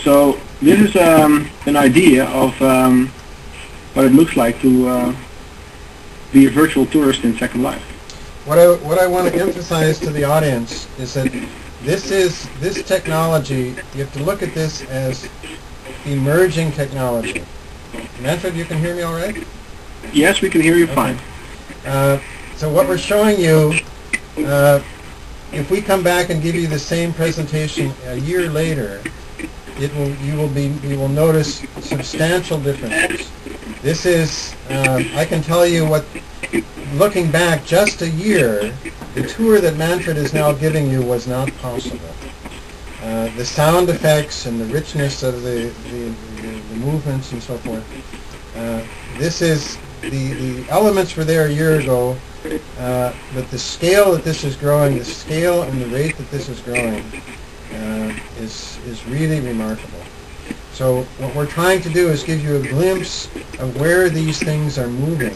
So this is an idea of what it looks like to be a virtual tourist in Second Life. What I want to emphasize to the audience is that this technology, you have to look at this as emerging technology. Manfred, you can hear me all right? Yes, we can hear you fine. So what we're showing you, if we come back and give you the same presentation a year later, you will notice substantial differences. This is, I can tell you what, looking back just a year, the tour that Manfred is now giving you was not possible. The sound effects and the richness of the movements and so forth. This is, the elements were there a year ago, but the scale that this is growing, the scale and the rate that this is growing is really remarkable. So what we're trying to do is give you a glimpse of where these things are moving,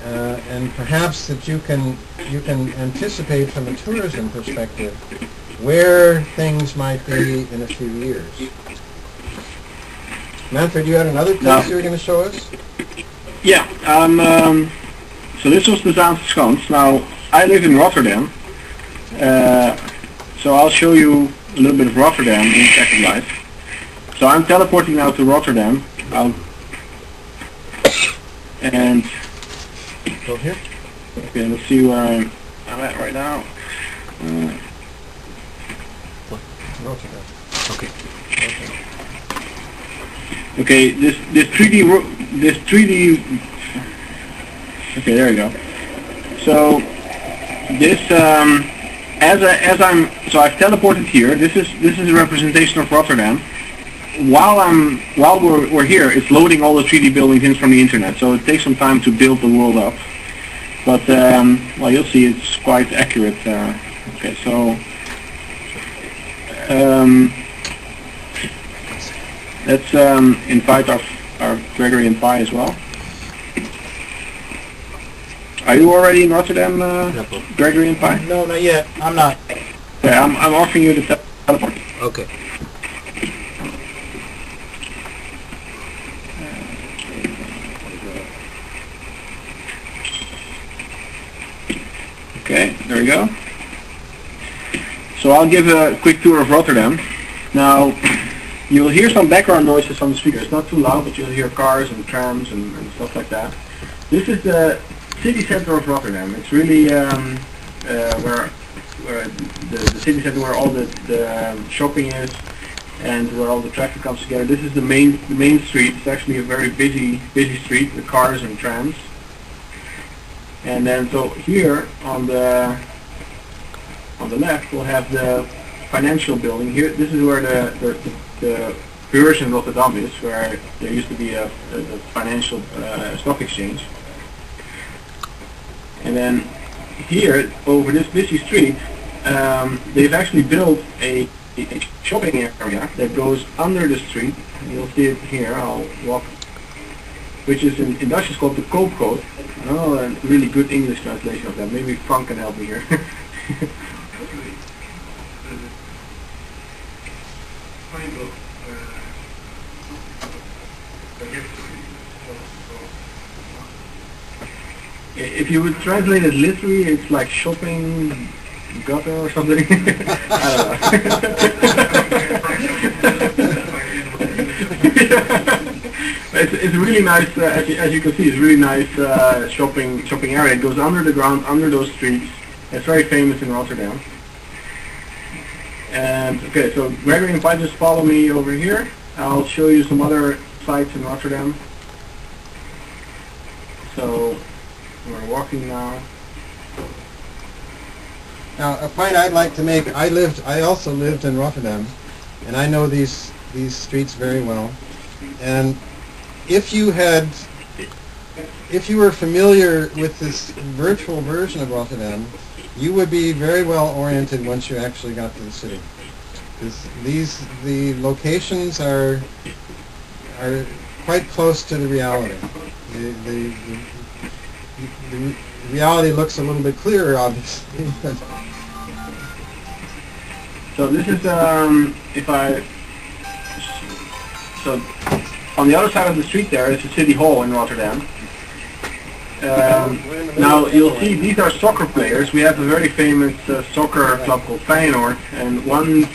and perhaps that you can anticipate from a tourism perspective where things might be in a few years. Manfred, you had another place you were going to show us? Yeah, so this was the Zaanse Schans. Now, I live in Rotterdam, so I'll show you a little bit of Rotterdam in Second Life. So I'm teleporting now to Rotterdam, and Go here. Okay, let's see where I'm at right now. Rotterdam. Okay. Okay, this 3D. Okay, there we go. So this so I've teleported here. This is a representation of Rotterdam. While we're here, it's loading all the 3D buildings in from the internet. So it takes some time to build the world up. But well, you'll see it's quite accurate. Okay, so let's invite our Gregory and Pi as well. Are you already in Rotterdam, Gregory and Pi? No, not yet. I'm not. Okay, I'm offering you the teleport. Okay. Okay, there we go. So I'll give a quick tour of Rotterdam. Now, you'll hear some background noises on the speakers. It's not too loud, but you'll hear cars and trams and stuff like that. This is the city center of Rotterdam. It's really where the city center, where all the shopping is and where all the traffic comes together. This is the main street. It's actually a very busy street with cars and trams. And then so here on the left we'll have the financial building. Here, this is where the Beurs in Rotterdam is, where there used to be a financial stock exchange. And then here, over this busy street, they've actually built a shopping area that goes under the street. You'll see it here. I'll walk, which is in Dutch is called the Koopgoot. I don't know a really good English translation of that. Maybe Frank can help me here. If you would translate it literally, it's like shopping gutter or something. I don't know. It's really nice, as you can see, it's really nice shopping area. It goes under the ground, under those streets. It's very famous in Rotterdam. And okay, so Gregory and Pi, just follow me over here. I'll show you some other sites in Rotterdam. So we're walking now. Now, a point I'd like to make: I also lived in Rotterdam, and I know these streets very well. And if you were familiar with this virtual version of Rotterdam, you would be very well oriented once you actually got to the city. Because the locations are quite close to the reality. The reality looks a little bit clearer, obviously. So this is if I So on the other side of the street there is the City Hall in Rotterdam. Now you'll see these are soccer players. We have a very famous soccer club called Feyenoord, and when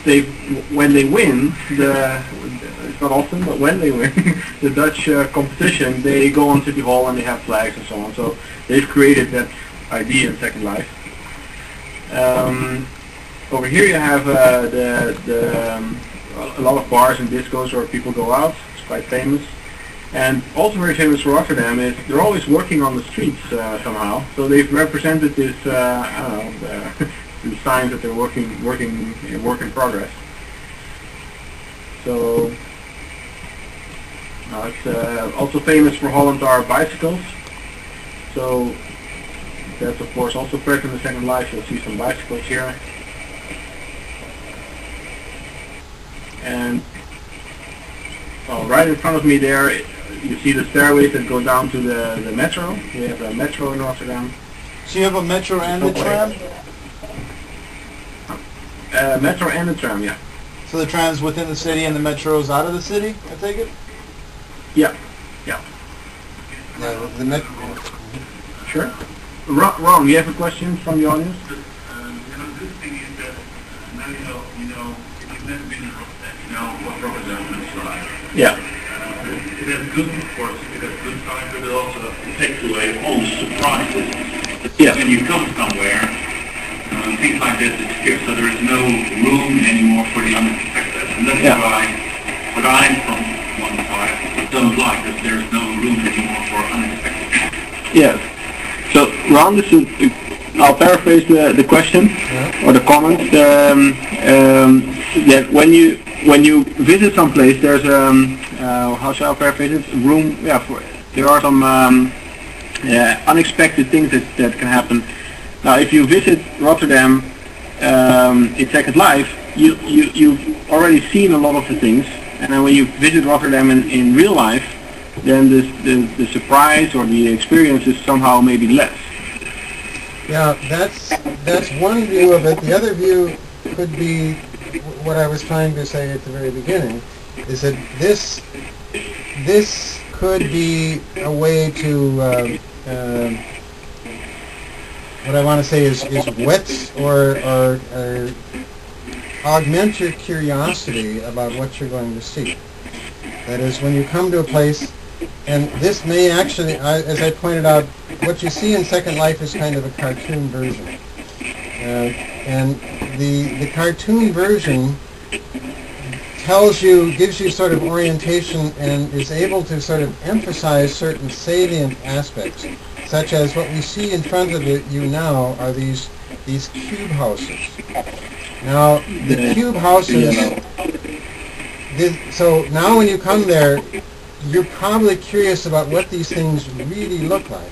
they win, it's not often, but when they win the Dutch competition, they go on City Hall and they have flags and so on. So they've created that idea in Second Life. Over here you have a lot of bars and discos where people go out. It's quite famous. And also very famous for Rotterdam is they're always working on the streets somehow. So they've represented this, I don't know, the signs that they're work in progress. So it's also famous for Holland are bicycles. So that's of course also present in the Second Life. You'll see some bicycles here. And right in front of me there, you see the stairways that go down to the metro. We have a metro in Rotterdam. So you have a metro and a tram? Metro and a tram, yeah. So the tram's within the city and the metro's out of the city, I take it? Yeah. Yeah, the metro. Sure. Ron, you have a question from the audience? The good thing is that now you know, if you've never been in Rotterdam, you know what Rotterdam is like. Yeah. It has good, of course, it has good times, but it also takes away all the surprises. Yeah. When you come somewhere, things like that disappear, so there is no room anymore for the unexpected. And that's why, what I, from one side, don't like, that there's no room anymore for unexpected. Yes. So, Ron, I'll paraphrase the question or the comment. That when you visit some place, there's how shall I paraphrase it? Room. Yeah. There are some unexpected things that can happen. Now, if you visit Rotterdam in Second Life, you've already seen a lot of the things, and then when you visit Rotterdam in real life, then the surprise or the experience is somehow maybe less. Yeah, that's one view of it. The other view could be what I was trying to say at the very beginning, is that this could be a way to what I want to say is whet or augment your curiosity about what you're going to see. That is, when you come to a place, and this may actually, as I pointed out, what you see in Second Life is kind of a cartoon version. And the cartoon version gives you sort of orientation and is able to sort of emphasize certain salient aspects, such as what we see in front of you now are these cube houses. Now, the cube houses, so now when you come there, you're probably curious about what these things really look like.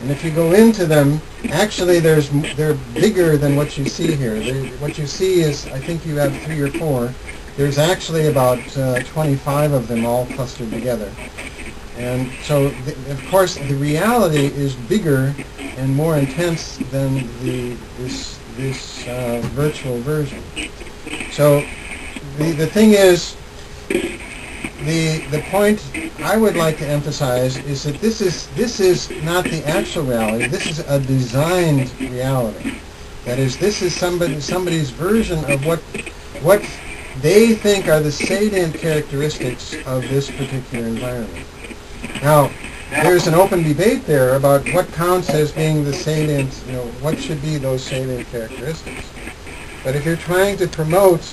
And if you go into them, actually they're bigger than what you see here. What you see is, I think you have 3 or 4. There's actually about 25 of them all clustered together. And so, of course, the reality is bigger and more intense than this virtual version. So the thing is, the point I would like to emphasize is that this is not the actual reality. This is a designed reality. That is, this is somebody's version of what they think are the salient characteristics of this particular environment. Now, there's an open debate there about what counts as being the salient, what should be those salient characteristics. But if you're trying to promote,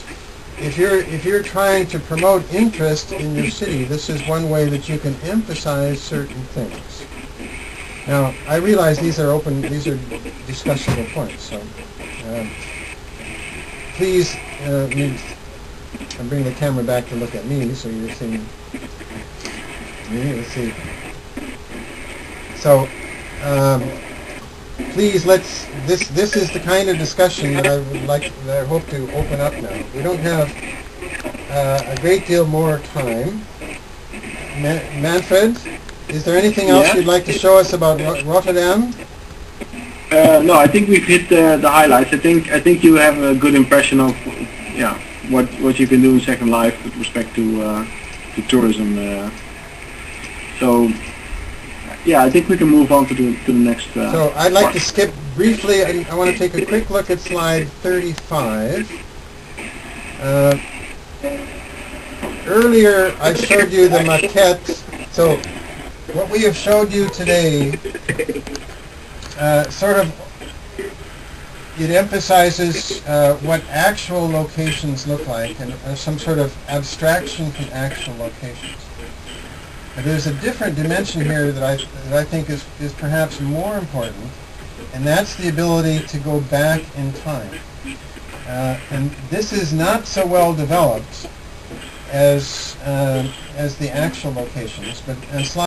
if you're trying to promote interest in your city, this is one way that you can emphasize certain things. Now, I realize these are discussable points. So, please, I'm bringing the camera back to look at me, so you're seeing me. Let's see. So, please, this is the kind of discussion that I hope to open up now. We don't have a great deal more time. Manfred, is there anything else you'd like to show us about Rotterdam? No, I think we've hit the highlights. I think you have a good impression of what you can do in Second Life with respect to the tourism. So yeah, I think we can move on to the next. So I'd like part. to skip briefly. I want to take a quick look at slide 35. Earlier I showed you the maquette. So what we have showed you today sort of it emphasizes what actual locations look like and some sort of abstraction from actual locations. But there's a different dimension here that I think is perhaps more important, and that's the ability to go back in time. And this is not so well developed as the actual locations, but slide